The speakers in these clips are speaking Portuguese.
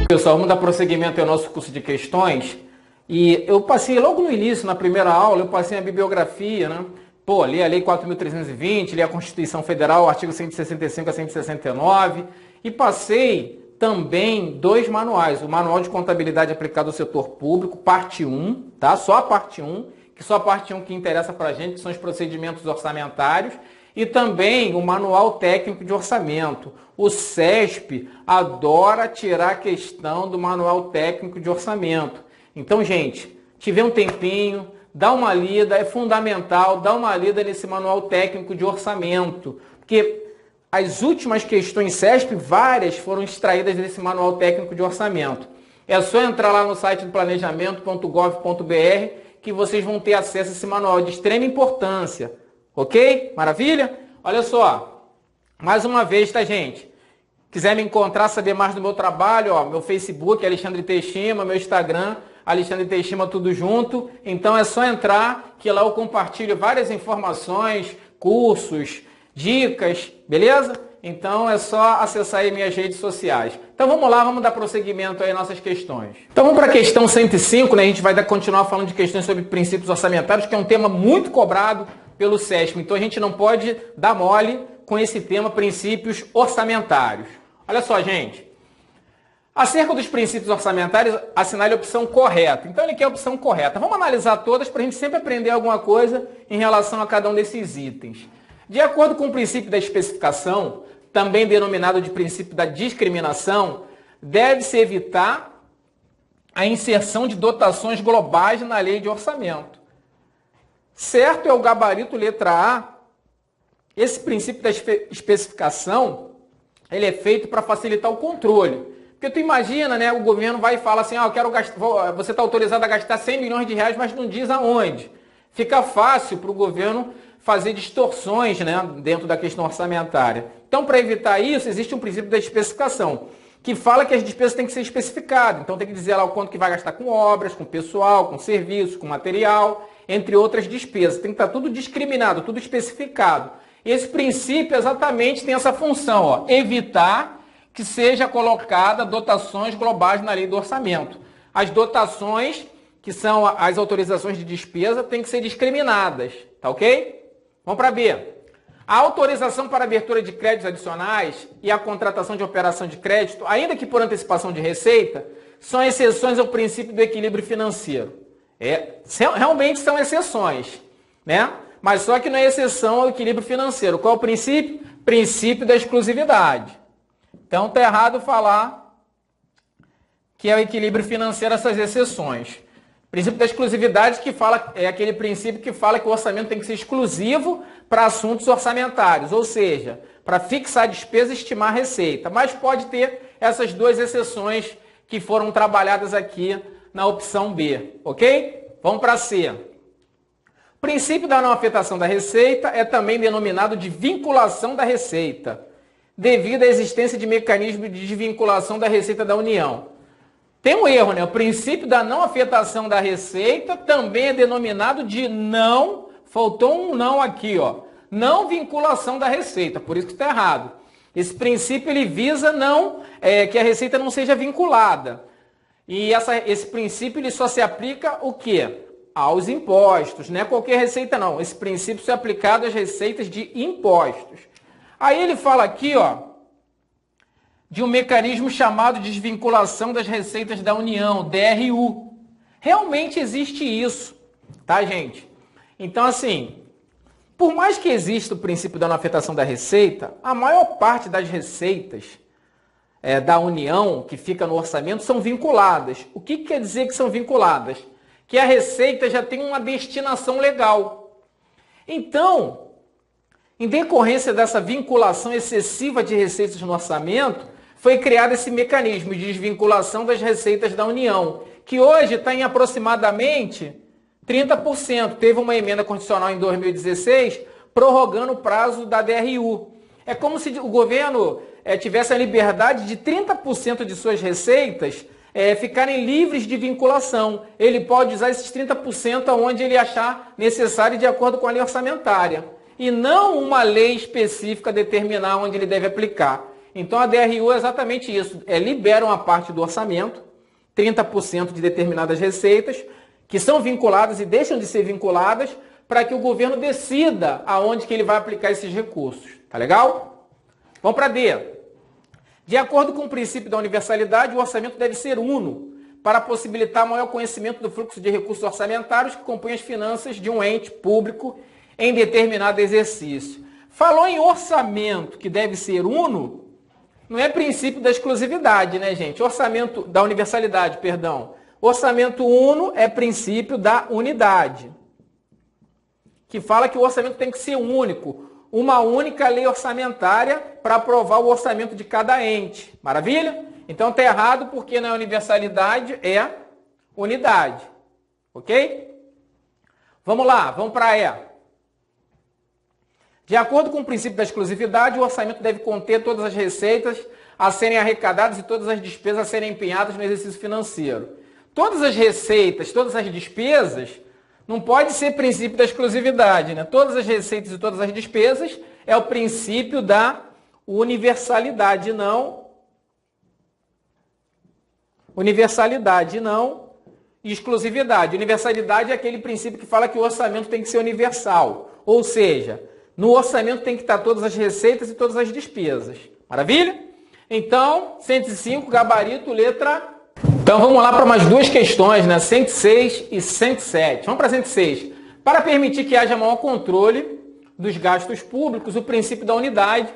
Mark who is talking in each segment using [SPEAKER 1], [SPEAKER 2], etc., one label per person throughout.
[SPEAKER 1] Pessoal, vamos dar prosseguimento ao nosso curso de questões. E eu passei logo no início, na primeira aula, eu passei a bibliografia, né? Pô, li a Lei 4.320, li a Constituição Federal, artigo 165 a 169, e passei também 2 manuais. O Manual de Contabilidade Aplicada ao Setor Público, parte 1, tá? Só a parte 1, que só a parte 1 que interessa pra gente, que são os procedimentos orçamentários, e também o Manual Técnico de Orçamento. O CESP adora tirar a questão do Manual Técnico de Orçamento. Então, gente, tiver um tempinho, dá uma lida, é fundamental, dá uma lida nesse Manual Técnico de Orçamento, porque as últimas questões CESP, várias foram extraídas desse Manual Técnico de Orçamento. É só entrar lá no site do planejamento.gov.br que vocês vão ter acesso a esse manual de extrema importância. Ok? Maravilha? Olha só, mais uma vez, tá, gente? Quiser me encontrar, saber mais do meu trabalho, ó, meu Facebook, Alexandre Teixeira, meu Instagram, Alexandre Teixeira, tudo junto. Então é só entrar, que lá eu compartilho várias informações, cursos, dicas, beleza? Então é só acessar aí minhas redes sociais. Então vamos lá, vamos dar prosseguimento aí às nossas questões. Então vamos para a questão 105, né? A gente vai continuar falando de questões sobre princípios orçamentários, que é um tema muito cobrado pelo CESP. Então a gente não pode dar mole com esse tema, princípios orçamentários. Olha só, gente. Acerca dos princípios orçamentários, assinale a opção correta. Então ele quer a opção correta. Vamos analisar todas para a gente sempre aprender alguma coisa em relação a cada um desses itens. De acordo com o princípio da especificação, também denominado de princípio da discriminação, deve-se evitar a inserção de dotações globais na lei de orçamento. Certo é o gabarito letra A. Esse princípio da especificação, ele é feito para facilitar o controle. Porque tu imagina, né, o governo vai e fala assim, eu quero gastar, você está autorizado a gastar 100 milhões de reais, mas não diz aonde. Fica fácil para o governo fazer distorções, né, dentro da questão orçamentária. Então, para evitar isso, existe um princípio da especificação, que fala que as despesas têm que ser especificadas. Então, tem que dizer lá o quanto que vai gastar com obras, com pessoal, com serviços, com material, entre outras despesas. Tem que estar tudo discriminado, tudo especificado. E esse princípio exatamente tem essa função, ó, evitar que seja colocada dotações globais na lei do orçamento. As dotações, que são as autorizações de despesa, têm que ser discriminadas, tá ok? Vamos para B. A autorização para abertura de créditos adicionais e a contratação de operação de crédito, ainda que por antecipação de receita, são exceções ao princípio do equilíbrio financeiro. Realmente são exceções, né? Mas só que não é exceção ao equilíbrio financeiro. Qual é o princípio? Princípio da exclusividade. Então está errado falar que é o equilíbrio financeiro essas exceções. Princípio da exclusividade que fala, é aquele princípio que fala que o orçamento tem que ser exclusivo para assuntos orçamentários, ou seja, para fixar despesa e estimar receita. Mas pode ter essas 2 exceções que foram trabalhadas aqui na opção B, ok? Vamos para C. O princípio da não afetação da receita é também denominado de vinculação da receita, devido à existência de mecanismo de desvinculação da receita da União. Tem um erro, né? O princípio da não afetação da receita também é denominado de não, faltou um não aqui, ó, não vinculação da receita, por isso que está errado. Esse princípio ele visa que a receita não seja vinculada. E esse princípio ele só se aplica o quê? Aos impostos, não é qualquer receita não. Esse princípio é aplicado às receitas de impostos. Aí ele fala aqui, ó, de um mecanismo chamado de desvinculação das receitas da União, DRU. Realmente existe isso, tá, gente? Então, assim, por mais que exista o princípio da não afetação da receita, a maior parte das receitas da União, que fica no orçamento, são vinculadas. O que quer dizer que são vinculadas? Que a receita já tem uma destinação legal. Então, em decorrência dessa vinculação excessiva de receitas no orçamento, foi criado esse mecanismo de desvinculação das receitas da União, que hoje está em aproximadamente 30%. Teve uma emenda constitucional em 2016 prorrogando o prazo da DRU. É como se o governo tivesse a liberdade de 30% de suas receitas ficarem livres de vinculação. Ele pode usar esses 30% aonde ele achar necessário de acordo com a lei orçamentária. E não uma lei específica determinar onde ele deve aplicar. Então a DRU é exatamente isso. Libera uma parte do orçamento, 30% de determinadas receitas, que são vinculadas e deixam de ser vinculadas, para que o governo decida aonde que ele vai aplicar esses recursos. Tá legal? Vamos para D. De acordo com o princípio da universalidade, o orçamento deve ser uno, para possibilitar maior conhecimento do fluxo de recursos orçamentários que compõem as finanças de um ente público em determinado exercício. Falou em orçamento que deve ser uno, não é princípio da exclusividade, né, gente? Orçamento da universalidade, perdão. Orçamento uno é princípio da unidade, que fala que o orçamento tem que ser único, uma única lei orçamentária para aprovar o orçamento de cada ente. Maravilha? Então está errado porque não é universalidade, é unidade. Ok? Vamos lá, vamos para E. De acordo com o princípio da exclusividade, o orçamento deve conter todas as receitas a serem arrecadadas e todas as despesas a serem empenhadas no exercício financeiro. Todas as receitas, todas as despesas, não pode ser princípio da exclusividade, né? Todas as receitas e todas as despesas é o princípio da universalidade, não exclusividade. Universalidade é aquele princípio que fala que o orçamento tem que ser universal, ou seja, no orçamento tem que estar todas as receitas e todas as despesas. Maravilha? Então, 105, gabarito, letra. Então, vamos lá para mais duas questões, né? 106 e 107. Vamos para 106. Para permitir que haja maior controle dos gastos públicos, o princípio da unidade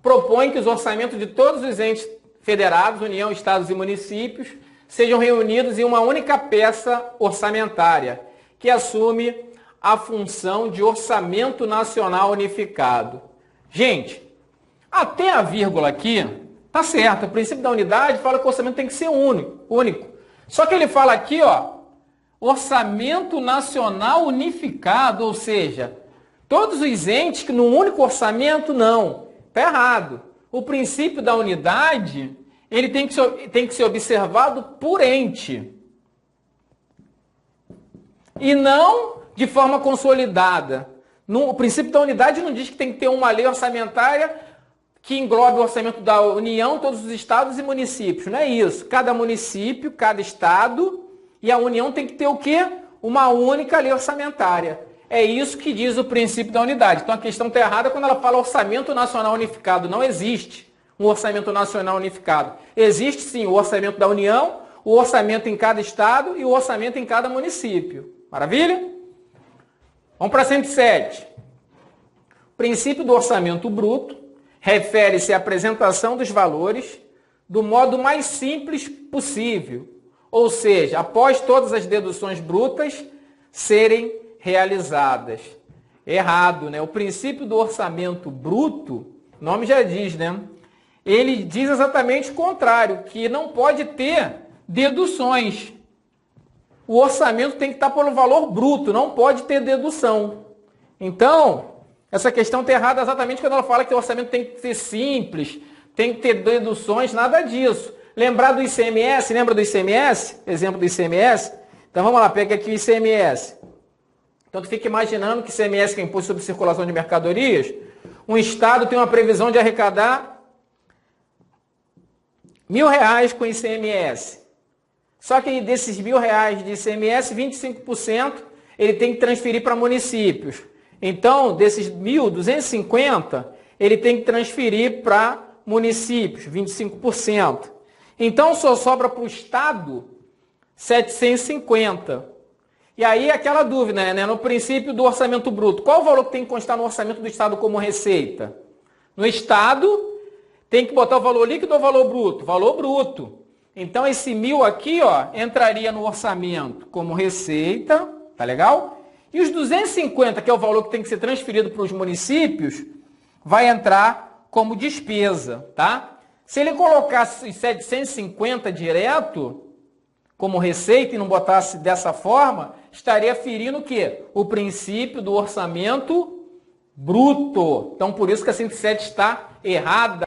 [SPEAKER 1] propõe que os orçamentos de todos os entes federados, União, Estados e municípios, sejam reunidos em uma única peça orçamentária, que assume a função de orçamento nacional unificado. Gente, até a vírgula aqui tá certo. O princípio da unidade fala que o orçamento tem que ser único. Só que ele fala aqui, ó, orçamento nacional unificado, ou seja, todos os entes que num único orçamento, não. Tá errado. O princípio da unidade, ele tem que ser observado por ente. E não de forma consolidada. O princípio da unidade não diz que tem que ter uma lei orçamentária que englobe o orçamento da União, todos os estados e municípios. Não é isso. Cada município, cada estado e a União tem que ter o quê? Uma única lei orçamentária. É isso que diz o princípio da unidade. Então a questão está errada quando ela fala orçamento nacional unificado. Não existe um orçamento nacional unificado. Existe sim o orçamento da União, o orçamento em cada estado e o orçamento em cada município. Maravilha? Vamos para 107. O princípio do orçamento bruto refere-se à apresentação dos valores do modo mais simples possível, ou seja, após todas as deduções brutas serem realizadas. Errado, né? O princípio do orçamento bruto, o nome já diz, né? Ele diz exatamente o contrário, que não pode ter deduções. O orçamento tem que estar pelo valor bruto, não pode ter dedução. Então, essa questão está errada exatamente quando ela fala que o orçamento tem que ser simples, tem que ter deduções, nada disso. Lembrar do ICMS, lembra do ICMS? Exemplo do ICMS? Então vamos lá, pega aqui o ICMS. Então tu fica imaginando que ICMS, que é Imposto sobre Circulação de Mercadorias, um estado tem uma previsão de arrecadar R$1.000 com ICMS. Só que desses R$1.000 de ICMS, 25% ele tem que transferir para municípios. Então, desses 1.250, ele tem que transferir para municípios, 25%. Então, só sobra para o Estado 750. E aí, aquela dúvida, né? No princípio do orçamento bruto, qual o valor que tem que constar no orçamento do Estado como receita? No Estado, tem que botar o valor líquido ou o valor bruto? Valor bruto. Então, esse 1.000 aqui, ó, entraria no orçamento como receita, tá legal? E os 250, que é o valor que tem que ser transferido para os municípios, vai entrar como despesa, tá? Se ele colocasse 750 direto como receita e não botasse dessa forma, estaria ferindo o quê? O princípio do orçamento bruto. Então, por isso que a 107 está errada.